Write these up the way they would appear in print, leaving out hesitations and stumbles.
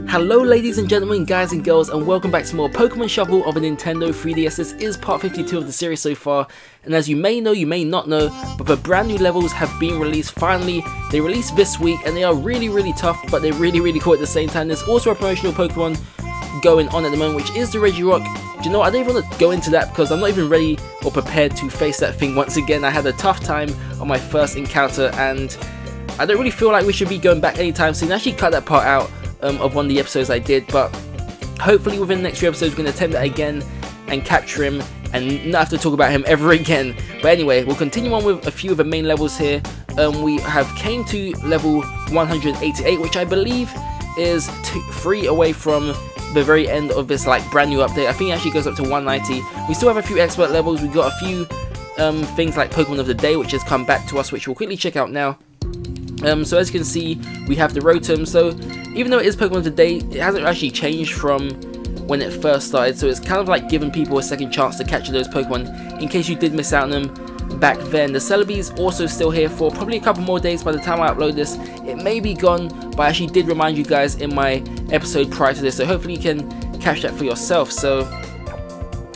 Hello ladies and gentlemen, guys and girls, and welcome back to more Pokemon Shuffle of a Nintendo 3DS. This is part 52 of the series so far, and as you may know, you may not know, but the brand new levels have been released finally. They released this week, and they are really tough, but they're really cool at the same time. There's also a promotional Pokemon going on at the moment, which is the Regirock. Do you know what? I don't even want to go into that because I'm not even ready or prepared to face that thing once again. I had a tough time on my first encounter, and I don't really feel like we should be going back anytime soon. I actually cut that part out of one of the episodes I did, but hopefully within the next few episodes we're going to attempt that again and capture him and not have to talk about him ever again. But anyway, we'll continue on with a few of the main levels here. We have came to level 188, which I believe is 3 away from the very end of this like brand new update. I think it actually goes up to 190. We still have a few expert levels. We've got a few things like Pokemon of the Day, which has come back to us, which we'll quickly check out now. So as you can see, we have the Rotom. So even though it is Pokemon of the Day, it hasn't actually changed from when it first started. So it's kind of like giving people a second chance to capture those Pokemon in case you did miss out on them back then. The Celebi is also still here for probably a couple more days. By the time I upload this, it may be gone, but I actually did remind you guys in my episode prior to this, so hopefully you can catch that for yourself. So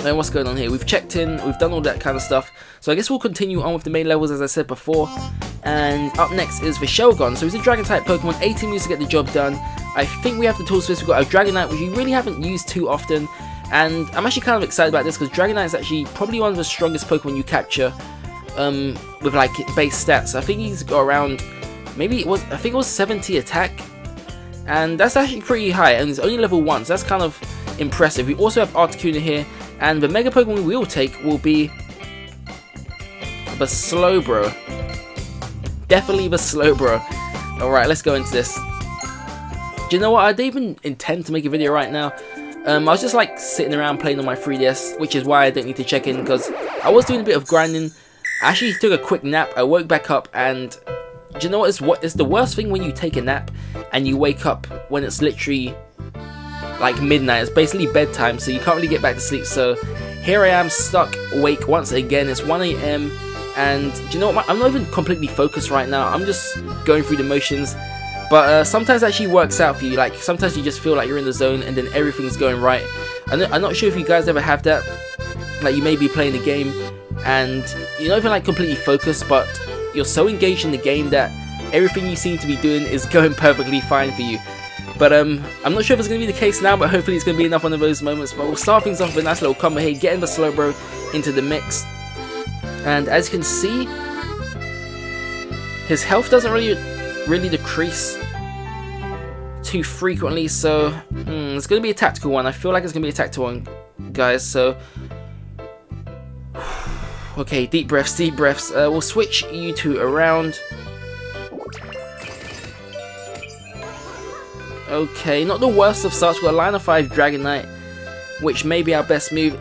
what's going on here? We've checked in, we've done all that kind of stuff, so I guess we'll continue on with the main levels as I said before. And up next is the Shelgon. So he's a Dragon type Pokemon, 18 moves to get the job done. I think we have the tools for this. We've got a Dragonite, which we really haven't used too often, and I'm actually kind of excited about this because Dragonite is actually probably one of the strongest Pokemon you capture with like base stats. I think he's got around, maybe it was, I think it was 70 attack, and that's actually pretty high, and it's only level 1, so that's kind of impressive. We also have Articuno here, and the Mega Pokemon we will take will be the Slowbro. Definitely the Slowbro. Alright, let's go into this. Do you know what? I didn't even intend to make a video right now. I was just like sitting around playing on my 3DS, which is why I don't need to check in, because I was doing a bit of grinding. I actually took a quick nap. I woke back up, and do you know what is the worst thing when you take a nap and you wake up when it's literally like midnight? It's basically bedtime, so you can't really get back to sleep. So here I am stuck awake once again. It's 1 AM, and do you know what? I'm not even completely focused right now. I'm just going through the motions. But sometimes it actually works out for you. Like sometimes you just feel like you're in the zone and then everything's going right. I'm not sure if you guys ever have that. Like you may be playing the game and you're not even like completely focused, but you're so engaged in the game that everything you seem to be doing is going perfectly fine for you. But I'm not sure if it's going to be the case now, but hopefully it's going to be enough one of those moments. But we'll start things off with a nice little combo here, getting the Slowbro into the mix. And as you can see, his health doesn't really decrease too frequently, so it's going to be a tactical one. I feel like it's going to be a tactical one, guys. So okay, deep breaths. We'll switch you two around. Okay, not the worst of starts. We've got a line of 5 Dragonite, which may be our best move.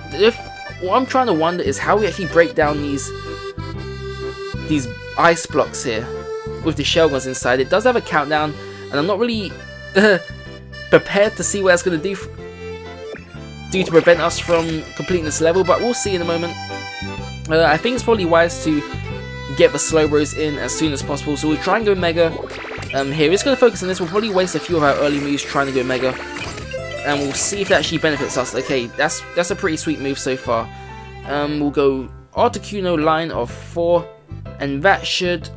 What I'm trying to wonder is how we actually break down these ice blocks here with the Shelgons inside. It does have a countdown, and I'm not really prepared to see what it's going to do to prevent us from completing this level, but we'll see in a moment. I think it's probably wise to get the Slowbros in as soon as possible, so we'll try and go Mega. Here, we're just going to focus on this. We'll probably waste a few of our early moves trying to go Mega, and we'll see if that actually benefits us. Okay, that's a pretty sweet move so far. We'll go Articuno line of 4, and that should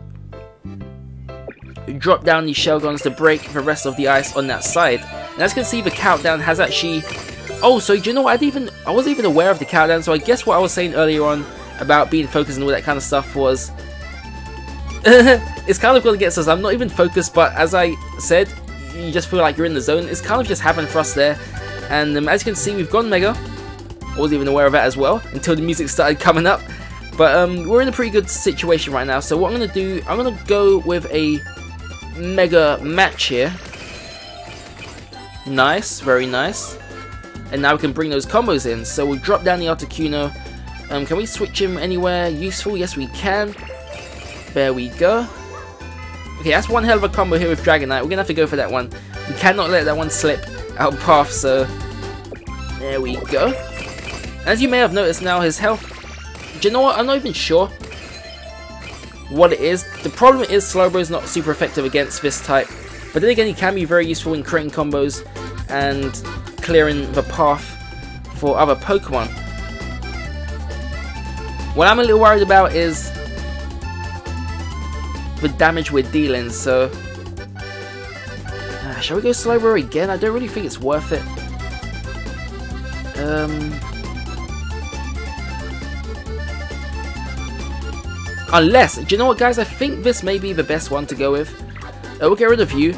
drop down these Shelgons to break the rest of the ice on that side. And as you can see, the countdown has actually... Oh, so do you know what? I wasn't even aware of the countdown, so I guess what I was saying earlier on about being focused and all that kind of stuff was... it's kind of going against us. I'm not even focused, but as I said, you just feel like you're in the zone. It's kind of just happened for us there. And as you can see, we've gone Mega. I wasn't even aware of that as well until the music started coming up. But we're in a pretty good situation right now. So what I'm going to do, I'm going to go with a Mega match here. Nice, very nice. And now we can bring those combos in. So we'll drop down the Articuno. Can we switch him anywhere useful? Yes, we can. There we go. Okay, that's one hell of a combo here with Dragonite. We're going to have to go for that one. We cannot let that one slip out of path, so there we go. As you may have noticed now, his health... Do you know what? I'm not even sure what it is. The problem is Slowbro is not super effective against this type. But then again, he can be very useful in creating combos and clearing the path for other Pokemon. What I'm a little worried about is the damage we're dealing, so... shall we go Slowbro again? I don't really think it's worth it. Unless, do you know what guys, I think this may be the best one to go with. We'll get rid of you.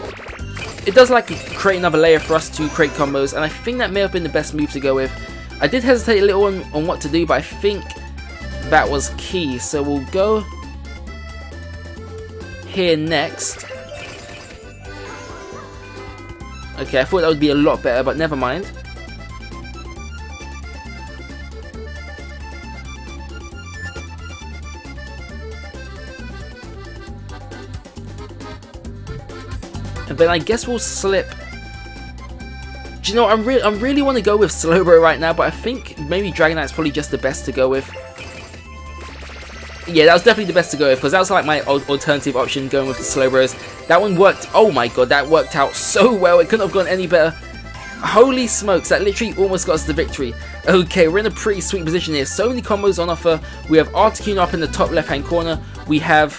It does like create another layer for us to create combos, and I think that may have been the best move to go with. I did hesitate a little on what to do, but I think that was key. So we'll go here next. Okay, I thought that would be a lot better, but never mind. And then I guess we'll slip. Do you know, I really want to go with Slowbro right now, but I think maybe Dragonite's probably just the best to go with. Yeah, that was definitely the best to go with, because that was like my alternative option, going with the Slowbros. That one worked, oh my god, that worked out so well. It couldn't have gone any better. Holy smokes, that literally almost got us the victory. Okay, we're in a pretty sweet position here. So many combos on offer. We have Articuno up in the top left hand corner. We have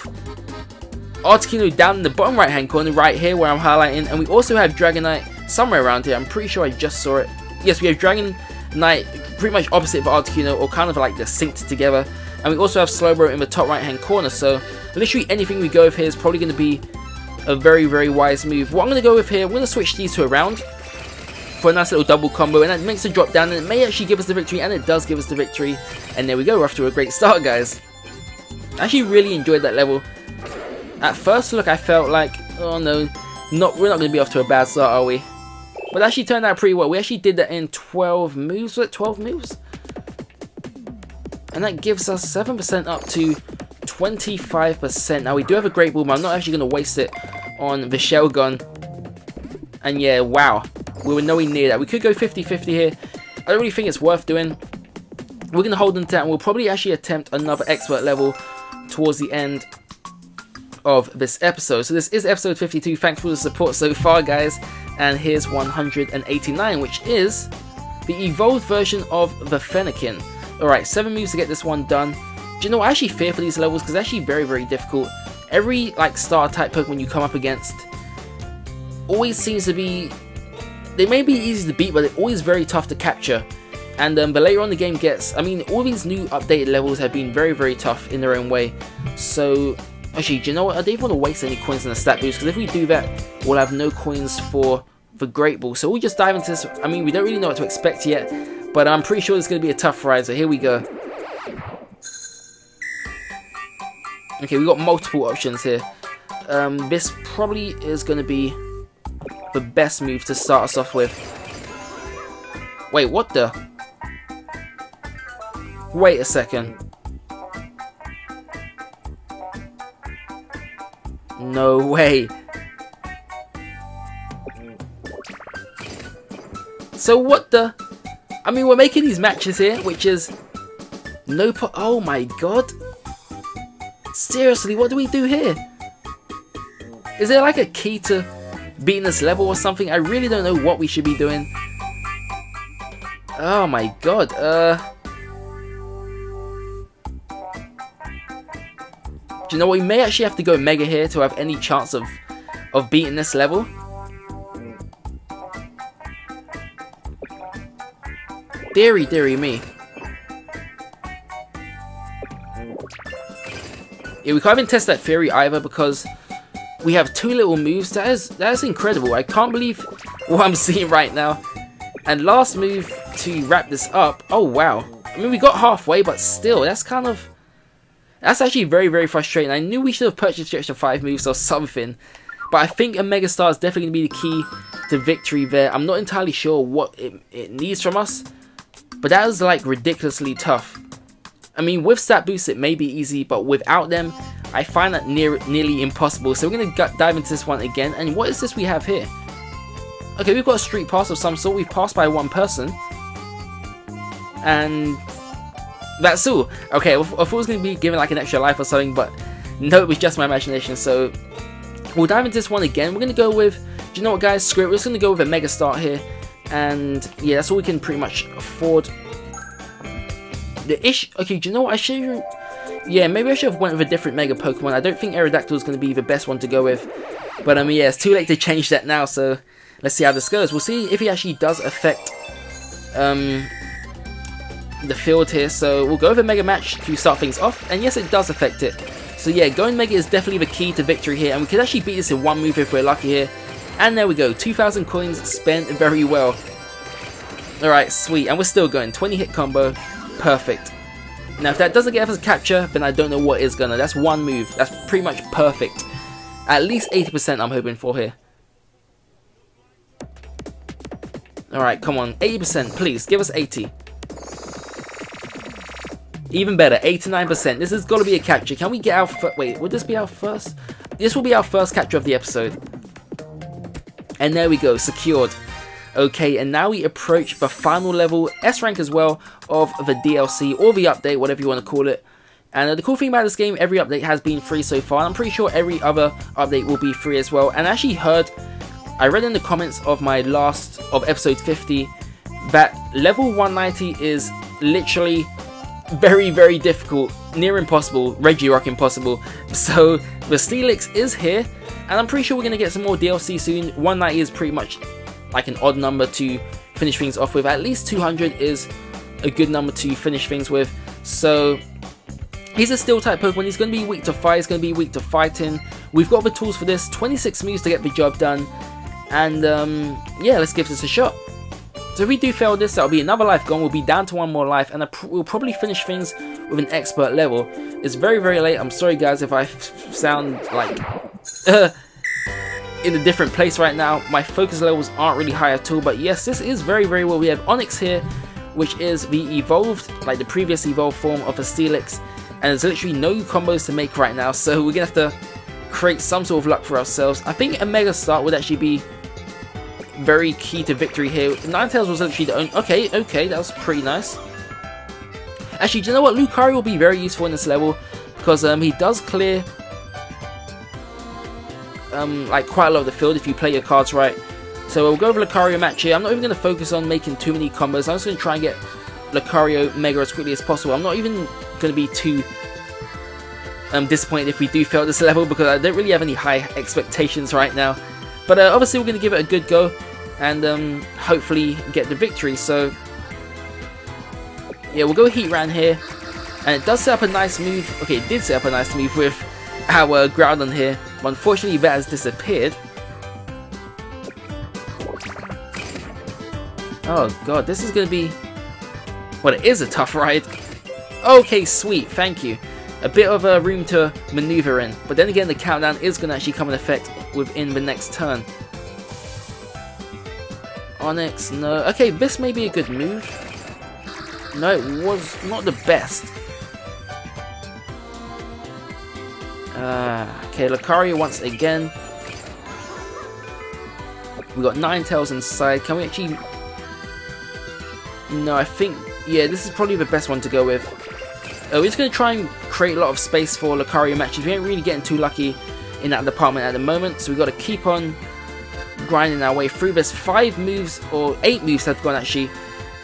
Articuno down in the bottom right hand corner right here where I'm highlighting, and we also have Dragonite somewhere around here. I'm pretty sure I just saw it. Yes, we have Dragonite pretty much opposite of Articuno, or kind of like they're synced together, and we also have Slowbro in the top right hand corner. So literally anything we go with here is probably going to be a very, very wise move. What I'm going to go with here, I'm going to switch these two around for a nice little double combo, and that makes a drop down, and it may actually give us the victory, and it does give us the victory. And there we go, we're off to a great start, guys. I actually really enjoyed that level. At first look, I felt like, oh no, we're not going to be off to a bad start, are we? But it actually turned out pretty well. We actually did that in 12 moves. Was it 12 moves? And that gives us 7% up to 25%. Now we do have a Great Ball, but I'm not actually going to waste it on the Shell Gun. And yeah, wow. We were nowhere near that. We could go 50-50 here. I don't really think it's worth doing. We're going to hold on to that, and we'll probably actually attempt another expert level towards the end of this episode. So this is episode 52. Thanks for the support so far, guys. And here's 189, which is the evolved version of the Fennekin. Alright, 7 moves to get this one done. Do you know, I actually fear for these levels because it's actually very, very difficult. Every like star type Pokemon you come up against always seems to be, they may be easy to beat, but they're always very tough to capture. And the later on the game gets, I mean, all these new updated levels have been very, very tough in their own way. So actually, do you know what? I don't even want to waste any coins on the stat boost, because if we do that, we'll have no coins for the Great Ball. So we'll just dive into this. I mean, we don't really know what to expect yet, but I'm pretty sure it's going to be a tough ride, so here we go. Okay, we've got multiple options here. This probably is going to be the best move to start us off with. Wait, what the? Wait a second. No way. So what the? I mean, we're making these matches here, which is no oh my god. Seriously, what do we do here? Is there like a key to beating this level or something? I really don't know what we should be doing. Oh my god, do you know what? We may actually have to go Mega here to have any chance of beating this level. Deary me. Yeah, we can't even test that theory either because we have 2 little moves. That is incredible. I can't believe what I'm seeing right now. And last move to wrap this up. Oh wow. I mean, we got halfway, but still, that's actually very, very frustrating. I knew we should have purchased the extra 5 moves or something, but I think a Mega Star is definitely going to be the key to victory there. I'm not entirely sure what it needs from us, but that is like ridiculously tough. I mean, with stat boosts it may be easy, but without them, I find that nearly impossible. So we're going to dive into this one again. And what is this we have here? Okay, we've got a street pass of some sort. We've passed by 1 person. And that's all. Okay, I thought it was going to be given like an extra life or something, but no, it was just my imagination. So we'll dive into this one again. We're going to go with you know what, guys? Screw it. We're just going to go with a Mega Start here. And yeah, that's all we can pretty much afford. Okay, do you know what? I should... Yeah, maybe I should have went with a different Mega Pokemon. I don't think Aerodactyl is going to be the best one to go with. But yeah, it's too late to change that now, so let's see how this goes. We'll see if he actually does affect the field here. So we'll go with a Mega Match to start things off, and yes, it does affect it. So yeah, going Mega is definitely the key to victory here, and we could actually beat this in one move if we're lucky here. And there we go, 2,000 coins spent very well. Alright, sweet, and we're still going, 20 hit combo, perfect. Now if that doesn't get us a capture, then I don't know what is gonna. That's one move, that's pretty much perfect. At least 80% I'm hoping for here. Alright, come on, 80%, please, give us 80. Even better, 89%. This has got to be a capture. Can we get our wait, would this be our first? This will be our first capture of the episode. And there we go, secured. Okay, and now we approach the final level, S rank as well, of the DLC, or the update, whatever you want to call it. And the cool thing about this game, every update has been free so far, and I'm pretty sure every other update will be free as well. And I actually I read in the comments of my last, of episode 50, that level 190 is literally very, very difficult, near impossible, Regirock impossible. So the Steelix is here, and I'm pretty sure we're going to get some more DLC soon. 190 is pretty much like an odd number to finish things off with. At least 200 is a good number to finish things with. So he's a steel type Pokemon. He's going to be weak to fire, he's going to be weak to fighting. We've got the tools for this, 26 moves to get the job done. And yeah, let's give this a shot. So if we do fail this, that'll be another life gone. We'll be down to one more life, and we'll probably finish things with an expert level. It's very, very late. I'm sorry, guys, if I sound like in a different place right now. My focus levels aren't really high at all. But yes, this is very, very well. We have Onix here, which is the evolved, like the previous evolved form of a Steelix, and there's literally no combos to make right now. So we're gonna have to create some sort of luck for ourselves. I think a Mega Start would actually be very key to victory here. Ninetales was actually the only... Okay, that was pretty nice. Actually, do you know what? Lucario will be very useful in this level, because he does clear like quite a lot of the field if you play your cards right. So we'll go over Lucario match here. I'm not even going to focus on making too many combos. I'm just going to try and get Lucario Mega as quickly as possible. I'm not even going to be too disappointed if we do fail this level, because I don't really have any high expectations right now. But obviously we're going to give it a good go, and hopefully get the victory. So yeah, we'll go Heatran here, and it does set up a nice move. Okay, it did set up a nice move with our Groudon here, but unfortunately that has disappeared. Oh god, this is going to be... well, it is a tough ride. Okay, sweet, thank you. A bit of a room to maneuver in, but then again the countdown is going to actually come in effect within the next turn. Onix, no. Okay, this may be a good move. No, it was not the best. Okay, Lucario once again. We got Ninetales inside. Can we actually... no, I think... yeah, this is probably the best one to go with. We're just going to try and create a lot of space for Lucario matches. We ain't really getting too lucky in that department at the moment, so we've got to keep on grinding our way through. There's 5 moves, or 8 moves that have gone actually,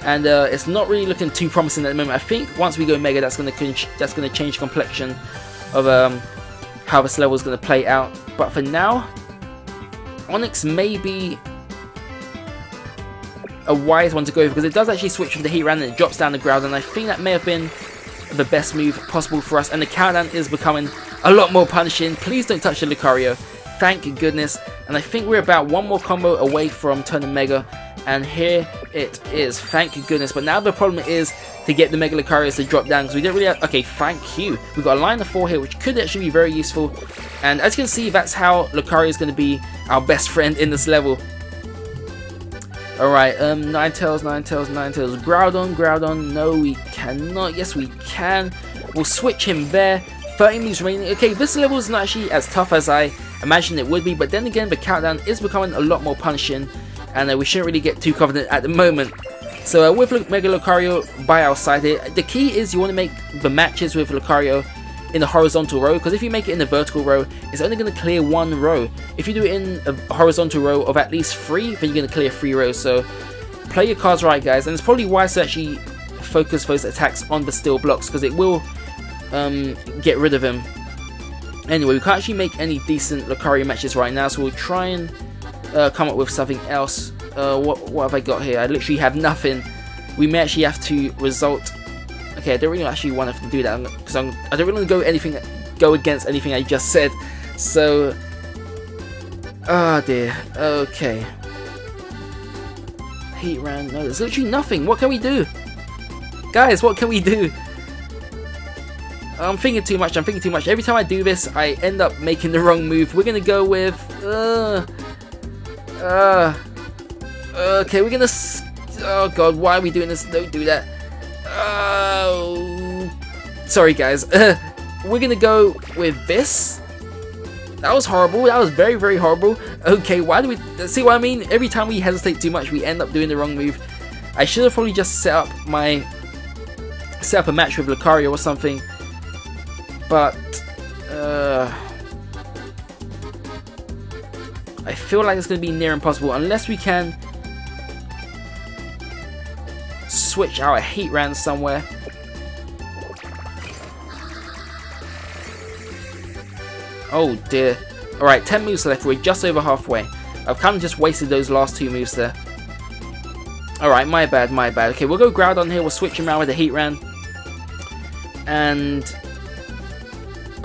and it's not really looking too promising at the moment. I think once we go Mega, that's going to change the complexion of how this level is going to play out. But for now, Onix may be a wise one to go with, because it does actually switch with the Heatran and it drops down the Groudon, and I think that may have been the best move possible for us. And the countdown is becoming a lot more punishing. Please don't touch the Lucario, thank goodness. And I think we're about one more combo away from turning Mega, and here it is, thank goodness. But now the problem is to get the Mega Lucarios to drop down, because we don't really have... okay, thank you. We've got a line of 4 here, which could actually be very useful. And as you can see, that's how Lucario is going to be our best friend in this level. Alright, Ninetales, Groudon, no we cannot, yes we can. We'll switch him there, 30 moves remaining. Okay, this level is not actually as tough as I imagined it would be, but then again the countdown is becoming a lot more punishing, and we shouldn't really get too confident at the moment. So with Mega Lucario by our side here, the key is you want to make the matches with Lucario in a horizontal row, because if you make it in a vertical row, it's only going to clear 1 row. If you do it in a horizontal row of at least 3, then you're going to clear 3 rows. So play your cards right, guys, and it's probably wise to actually focus those attacks on the steel blocks, because it will get rid of him. Anyway, we can't actually make any decent Lucario matches right now, so we'll try and come up with something else. What have I got here? I literally have nothing. We may actually have to result. Okay, I don't really actually want to do that, because I don't really want to go against anything I just said. So, oh dear. Okay. Heatran. No, there's literally nothing. What can we do, guys? What can we do? I'm thinking too much. Every time I do this, I end up making the wrong move. We're gonna go with. Okay, we're gonna. Oh god, why are we doing this? Don't do that. Oh, sorry guys. We're gonna go with this. That was horrible. That was very, very horrible. Okay, why do we see what I mean? Every time we hesitate too much, we end up doing the wrong move. I should have probably just set up a match with Lucario or something. But I feel like it's gonna be near impossible unless we can switch our Heatran somewhere. Oh dear. Alright, 10 moves left. We're just over halfway. I've kind of just wasted those last 2 moves there. Alright, my bad. Okay, we'll go Groudon here. We'll switch him around with the Heatran. And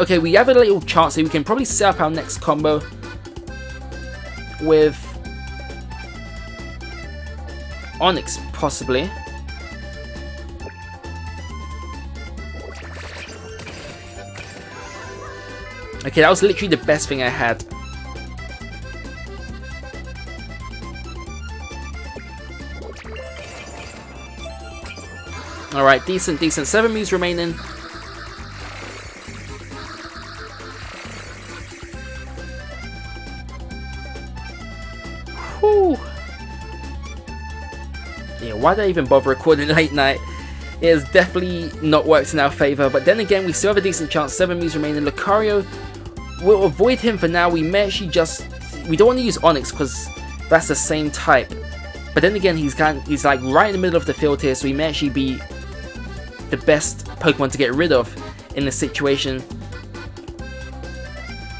okay, we have a little chance here. We can probably set up our next combo with Onix, possibly. Okay, that was literally the best thing I had. Alright, decent. 7 moves remaining. Whew. Yeah, why did I even bother recording late night? It has definitely not worked in our favour, but then again, we still have a decent chance. 7 moves remaining. Lucario, we'll avoid him for now. We may actually we don't want to use Onix because that's the same type. But then again, he's like right in the middle of the field here, so he may actually be the best Pokemon to get rid of in this situation.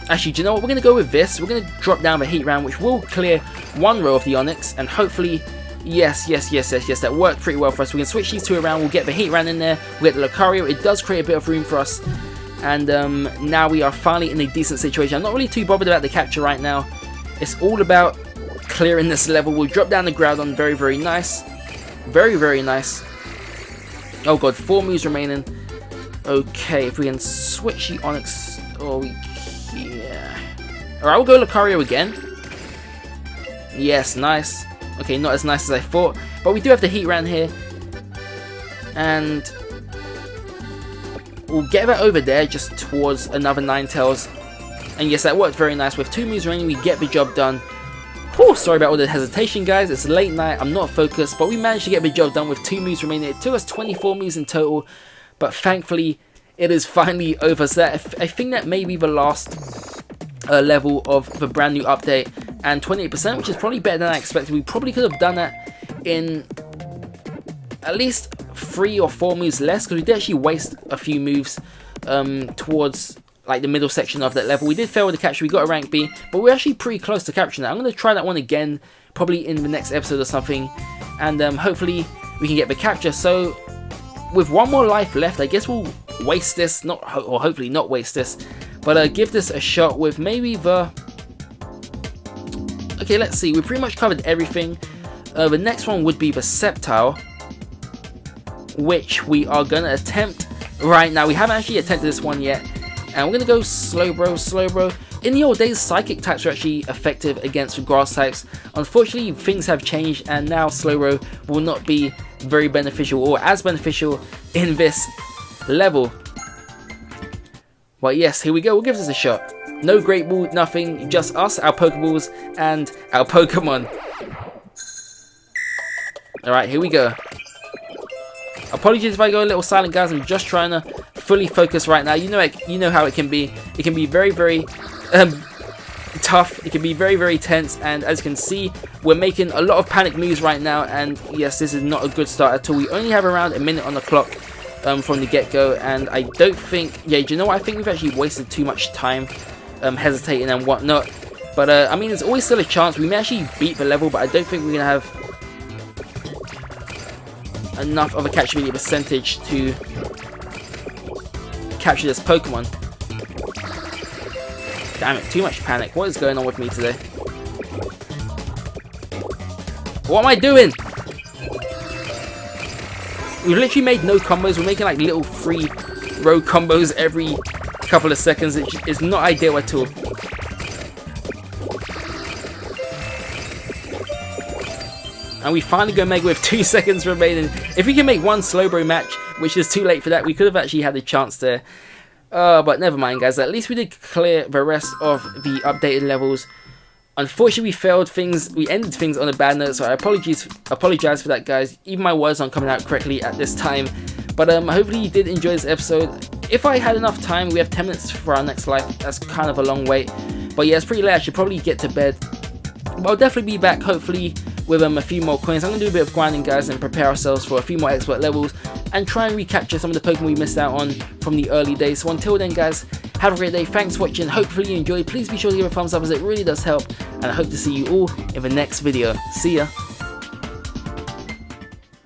Actually, do you know what? We're going to go with this. We're going to drop down the Heatran, which will clear 1 row of the Onix, and hopefully, yes, that worked pretty well for us. We can switch these 2 around. We'll get the Heatran in there. We'll get the Lucario. It does create a bit of room for us. And now we are finally in a decent situation. I'm not really too bothered about the capture right now. It's all about clearing this level. We'll drop down the Groudon. Very, very nice. Very, very nice. Oh god, 4 moves remaining. Okay, if we can switch the Onix. Oh, yeah. Alright, we'll go Lucario again. Yes, nice. Okay, not as nice as I thought. But we do have the Heatran here. And we'll get that over there, just towards another Ninetales. And yes, that worked very nice. With 2 moves remaining, we get the job done. Whew, sorry about all the hesitation, guys. It's late night. I'm not focused. But we managed to get the job done with 2 moves remaining. It took us 24 moves in total. But thankfully, it is finally over. So I think that may be the last level of the brand new update. And 28%, which is probably better than I expected. We probably could have done that in at least 3 or 4 moves less, because we did actually waste a few moves towards like the middle section of that level. We did fail with the capture. We got a rank B, but we're actually pretty close to capturing that. I'm going to try that one again, probably in the next episode or something, and hopefully we can get the capture. So with 1 more life left, I guess we'll waste this, or hopefully not waste this, but give this a shot with maybe the. Okay, let's see. We pretty much covered everything. The next one would be the Sceptile, which we are going to attempt right now. We haven't actually attempted this one yet. And we're going to go Slowbro. In the old days, Psychic types were actually effective against Grass types. Unfortunately, things have changed, and now Slowbro will not be very beneficial, or as beneficial in this level. But yes, here we go. We'll give this a shot. No Great Ball, nothing. Just us, our Pokeballs, and our Pokemon. Alright, here we go. Apologies if I go a little silent, guys. I'm just trying to fully focused right now. You know how it can be. It can be very, very tough. It can be very, very tense, and as you can see, we're making a lot of panic moves right now, and yes, this is not a good start at all. We only have around a minute on the clock from the get-go, and I don't think, yeah, do you know what, I think we've actually wasted too much time hesitating and whatnot. But I mean, there's always still a chance we may actually beat the level, but I don't think we're gonna have enough of a catchability percentage to capture this Pokemon. Damn it, too much panic. What is going on with me today? What am I doing? We've literally made no combos. We're making like little free row combos every couple of seconds. It's not ideal at all. And we finally go Mega with 2 seconds remaining. If we can make one Slowbro match, which is too late for that, we could have actually had a chance there. But never mind, guys. At least we did clear the rest of the updated levels. Unfortunately, we failed things. We ended things on a bad note, so I apologize for that, guys. Even my words aren't coming out correctly at this time. But hopefully you did enjoy this episode. If I had enough time, we have 10 minutes for our next life. That's kind of a long wait. But yeah, it's pretty late. I should probably get to bed. But I'll definitely be back, hopefully, with a few more coins. I'm going to do a bit of grinding, guys, and prepare ourselves for a few more expert levels and try and recapture some of the Pokemon we missed out on from the early days. So until then, guys, have a great day. Thanks for watching. Hopefully you enjoyed. Please be sure to give a thumbs up, as it really does help. And I hope to see you all in the next video. See ya.